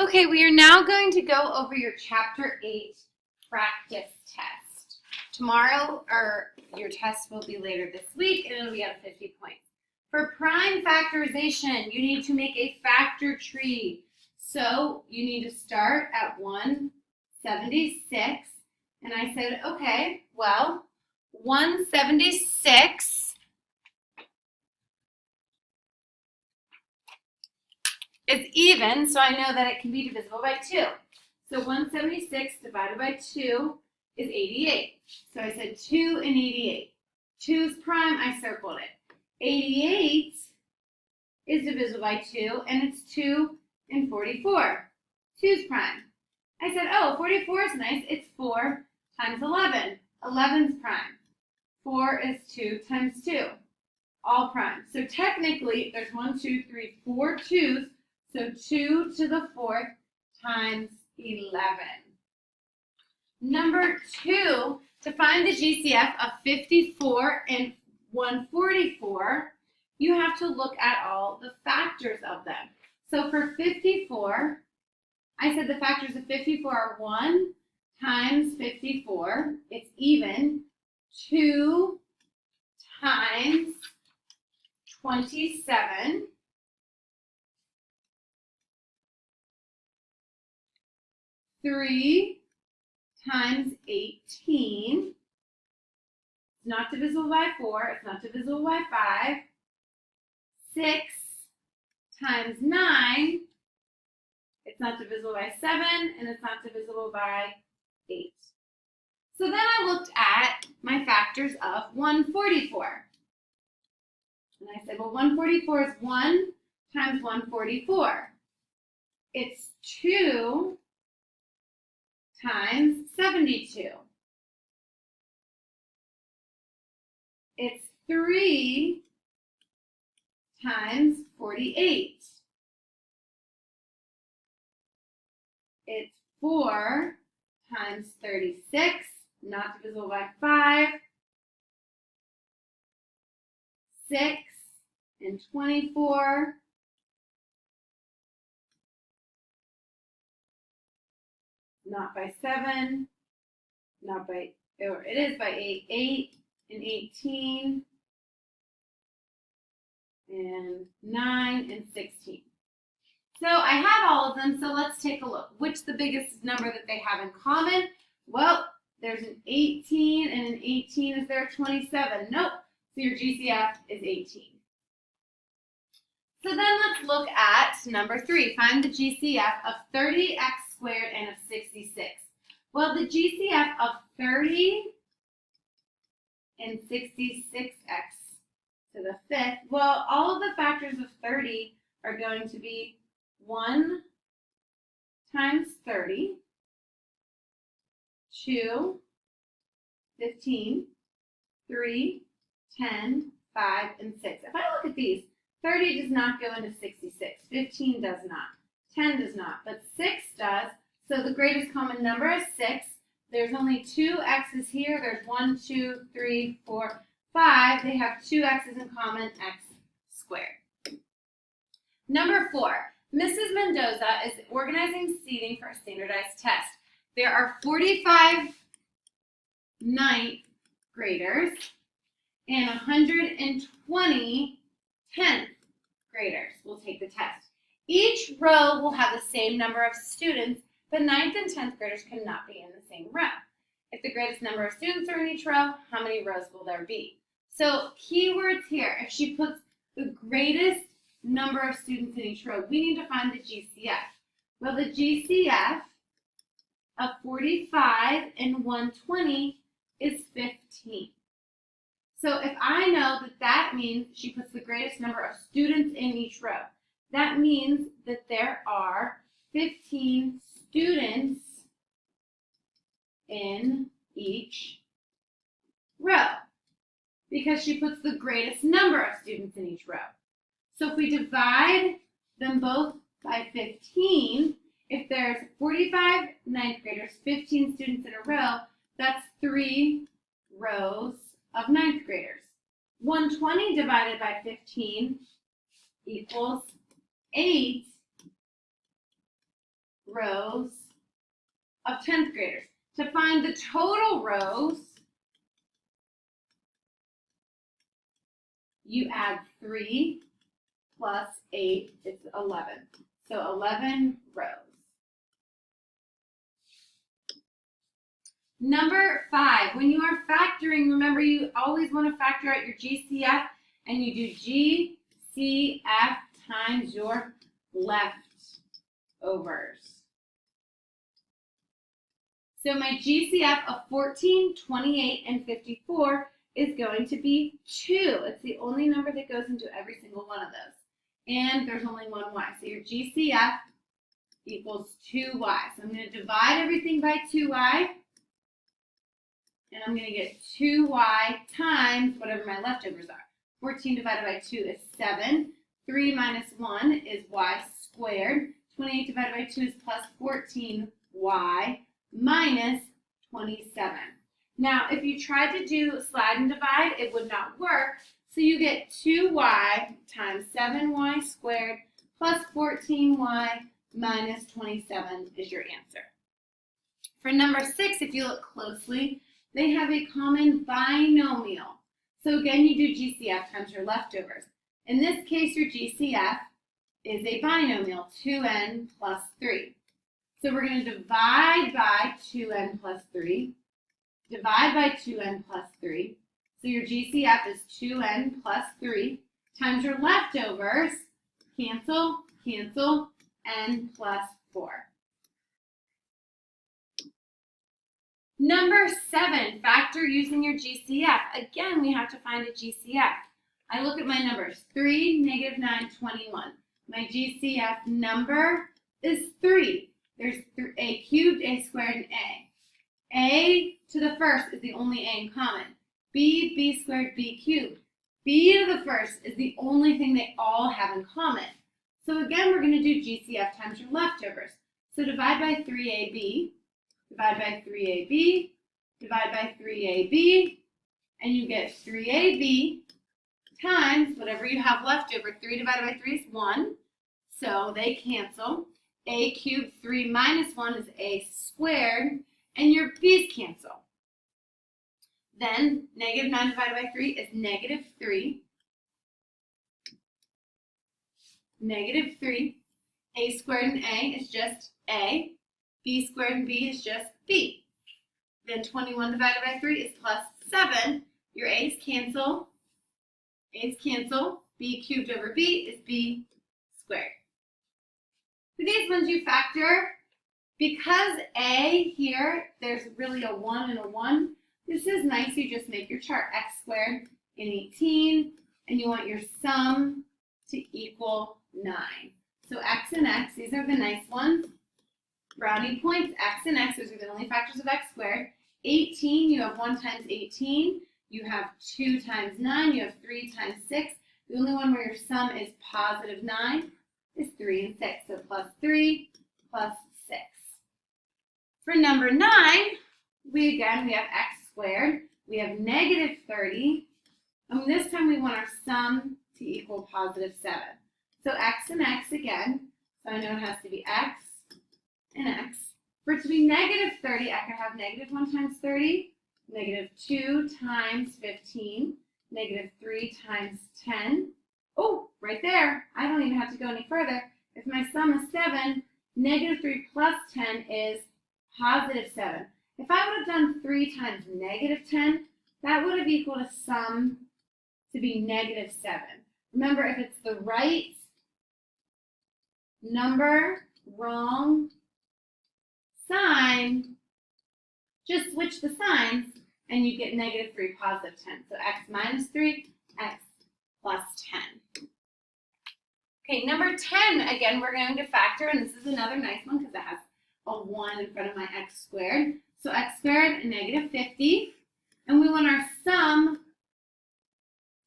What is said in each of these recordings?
Okay, we are now going to go over your Chapter 8 practice test. Tomorrow, or your test will be later this week, and it'll be at 50 points. For prime factorization, you need to make a factor tree. So you need to start at 176, and I said, okay, well, 176 is even, so I know that it can be divisible by 2. So 176 divided by 2 is 88. So I said 2 and 88. 2's prime, I circled it. 88 is divisible by 2, and it's 2 and 44. 2's prime. I said, oh, 44 is nice. It's 4 times 11. 11's prime. 4 is 2 times 2. All prime. So technically, there's 1, 2, 3, 4 2's. So 2 to the 4th times 11. Number 2, to find the GCF of 54 and 144, you have to look at all the factors of them. So for 54, I said the factors of 54 are 1 times 54. It's even. 2 times 27. 3 times 18. It's not divisible by 4. It's not divisible by 5. 6 times 9. It's not divisible by 7, and it's not divisible by 8. So then I looked at my factors of 144. And I said, well, 144 is 1 times 144. It's 2 times 72. It's 3 times 48. It's 4 times 36, not divisible by 5. 6 and 24. Not by 7, not by, or it is by 8, 8 and 18, and 9 and 16. So I have all of them, so let's take a look. What's the biggest number that they have in common? Well, there's an 18 and an 18. Is there a 27? Nope. So your GCF is 18. So then let's look at number 3. Find the GCF of 30x squared and of 66. Well, the GCF of 30 and 66x to the 5th, well, all of the factors of 30 are going to be 1 times 30, 2, 15, 3, 10, 5, and 6. If I look at these, 30 does not go into 66. 15 does not. 10 does not. But 6 does. So the greatest common number is 6. There's only 2 x's here. There's 1, 2, 3, 4, 5. They have 2 x's in common, x squared. Number 4. Mrs. Mendoza is organizing seating for a standardized test. There are 45 ninth graders and 120 10th graders will take the test. Each row will have the same number of students, but 9th and 10th graders cannot be in the same row. If the greatest number of students are in each row, how many rows will there be? So keywords here, if she puts the greatest number of students in each row, we need to find the GCF. Well, the GCF of 45 and 120 is 15. So if I know that that means she puts the greatest number of students in each row, that means that there are 15 students in each row because she puts the greatest number of students in each row. So if we divide them both by 15, if there's 45 ninth graders, 15 students in a row, that's 3 rows of ninth graders. 120 divided by 15 equals 8 rows of 10th graders. To find the total rows, you add 3 plus 8, it's 11. So 11 rows. Number 5, when you are factoring, remember you always want to factor out your GCF, and you do GCF times your leftovers. So my GCF of 14, 28, and 54 is going to be 2. It's the only number that goes into every single one of those. And there's only one y. So your GCF equals 2y. So I'm going to divide everything by 2y. And I'm going to get 2y times whatever my leftovers are. 14 divided by 2 is 7. 3 minus 1 is y squared. 28 divided by 2 is plus 14y minus 27. Now, if you tried to do slide and divide, it would not work. So you get 2y times 7y squared plus 14y minus 27 is your answer. For number 6, if you look closely, they have a common binomial. So again, you do GCF times your leftovers. In this case, your GCF is a binomial, 2n plus 3. So we're going to divide by 2n plus 3, divide by 2n plus 3. So your GCF is 2n plus 3 times your leftovers, cancel, cancel, n plus 4. Number 7, factor using your GCF. Again, we have to find a GCF. I look at my numbers, 3, negative 9, 21. My GCF number is 3. There's a cubed, a squared, and a. A to the first is the only a in common. B, b squared, b cubed. B to the first is the only thing they all have in common. So again, we're going to do GCF times your leftovers. So divide by 3ab, divide by 3ab, divide by 3ab, and you get 3ab times whatever you have left over. 3 divided by 3 is 1, so they cancel. A cubed, 3 minus 1 is a squared, and your b's cancel. Then negative 9 divided by 3 is negative 3. Negative 3. A squared and a is just a. B squared and b is just b. Then 21 divided by 3 is plus 7. Your a's cancel. A's cancel. B cubed over b is b squared. For these ones you factor. Because a here, there's really a 1 and a 1. This is nice. You just make your chart x squared in 18. And you want your sum to equal 9. So x and x, these are the nice ones. Brownie points, x and x, those are the only factors of x squared. 18, you have 1 times 18. You have 2 times 9. You have 3 times 6. The only one where your sum is positive 9 is 3 and 6. So plus 3 plus 6. For number 9, we have x squared. We have negative 30. And this time we want our sum to equal positive 7. So x and x again. So I know it has to be x and x. For it to be negative 30, I could have negative 1 times 30, negative 2 times 15, negative 3 times 10. Oh, right there. I don't even have to go any further. If my sum is 7, negative 3 plus 10 is positive 7. If I would have done 3 times negative 10, that would have equaled a sum to be negative 7. Remember, if it's the right number, wrong sign, just switch the signs and you get negative 3, positive 10. So x minus 3, x plus 10. Okay, number 10, again, we're going to factor, and this is another nice one because it has a 1 in front of my x squared. So x squared, negative 50, and we want our sum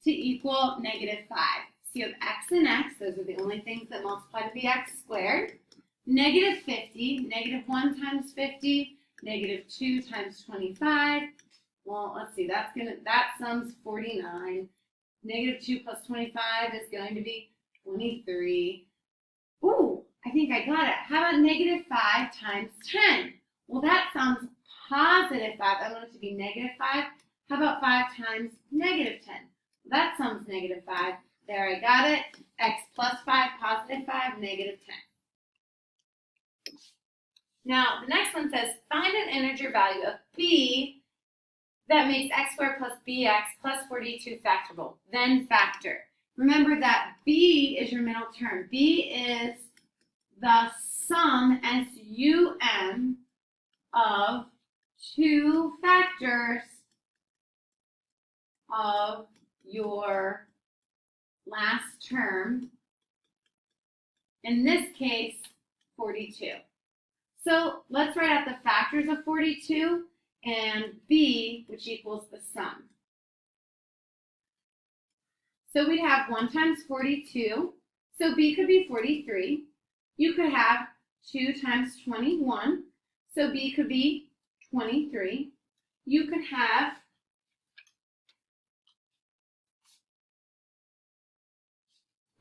to equal negative 5. So you have x and x, those are the only things that multiply to the x squared. Negative 50, negative 1 times 50, negative 2 times 25. Well, let's see, that sums 49. Negative 2 plus 25 is going to be 23. Ooh, I think I got it. How about negative 5 times 10. Well, that sounds positive 5. I want it to be negative 5. How about 5 times negative 10? That sums negative 5. There, I got it. X plus 5, positive 5, negative 10. Now, the next one says, find an integer value of b that makes x squared plus bx plus 42 factorable. Then factor. Remember that b is your middle term. b is the sum, S-U-M, of two factors of your last term, in this case, 42. So let's write out the factors of 42 and b, which equals the sum. So we'd have 1 times 42, so b could be 43. You could have 2 times 21, so b could be 23. You could have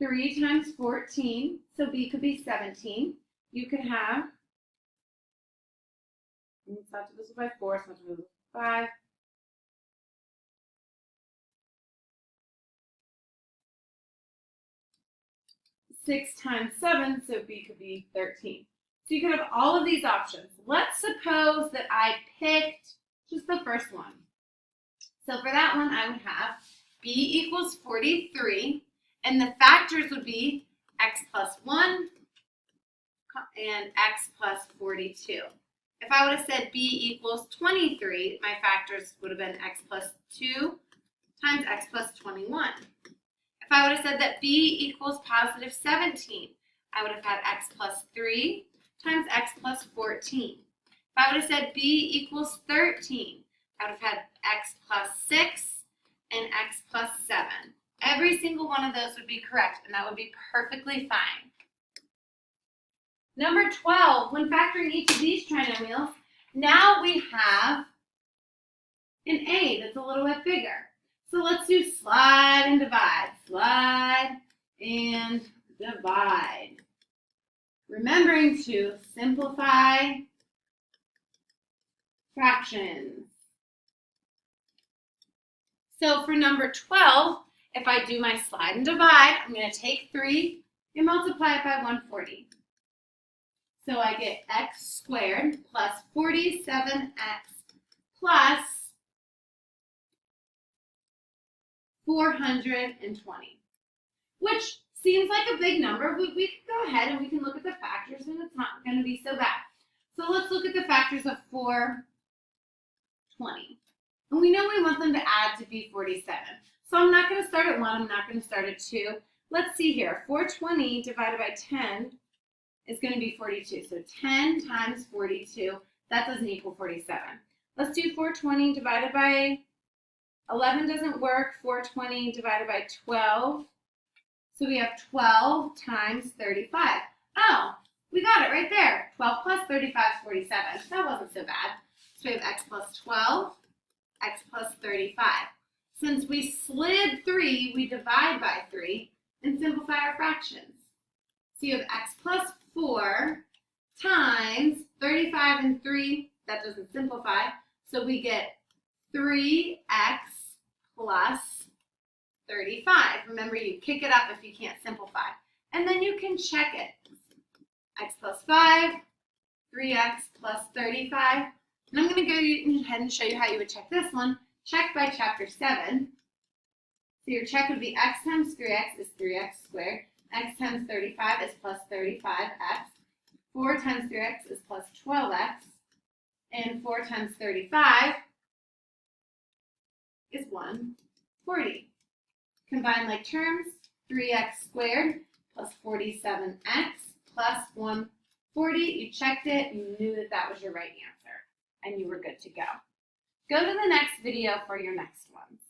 3 times 14, so b could be 17. You could have, it's not divisible by 4, it's not divisible by 5. 6 times 7, so b could be 13. So you could have all of these options. Let's suppose that I picked just the first one. So for that one, I would have b equals 43, and the factors would be x plus 1 and x plus 42. If I would have said b equals 23, my factors would have been x plus 2 times x plus 21. If I would have said that b equals positive 17, I would have had x plus 3 times x plus 14. If I would have said b equals 13, I would have had x plus 6 and x plus 7. Every single one of those would be correct, and that would be perfectly fine. Number 12, when factoring each of these trinomials, now we have an a that's a little bit bigger. So let's do slide and divide. Slide and divide. Remembering to simplify fractions. So for number 12, if I do my slide and divide, I'm going to take 3 and multiply it by 140. So I get x squared plus 47x plus 420, which seems like a big number. We can go ahead and we can look at the factors, and it's not going to be so bad. So let's look at the factors of 420. And we know we want them to add to be 47. So I'm not going to start at 1. I'm not going to start at 2. Let's see here. 420 divided by 10 is going to be 42. So 10 times 42, that doesn't equal 47. Let's do 420 divided by 11 doesn't work. 420 divided by 12. So we have 12 times 35. Oh, we got it right there. 12 plus 35 is 47. That wasn't so bad. So we have x plus 12, x plus 35. Since we slid 3, we divide by 3 and simplify our fractions. So you have x plus 4 times 35 and 3. That doesn't simplify. So we get 3x plus 35. Remember, you kick it up if you can't simplify. And then you can check it. X plus 5, 3x plus 35. And I'm going to go ahead and show you how you would check this one. Check by chapter 7. So your check would be x times 3x is 3x squared. X times 35 is plus 35x. 4 times 3x is plus 12x. And 4 times 35 is 140. Combine like terms, 3x squared plus 47x plus 140. You checked it, you knew that that was your right answer, and you were good to go. Go to the next video for your next ones.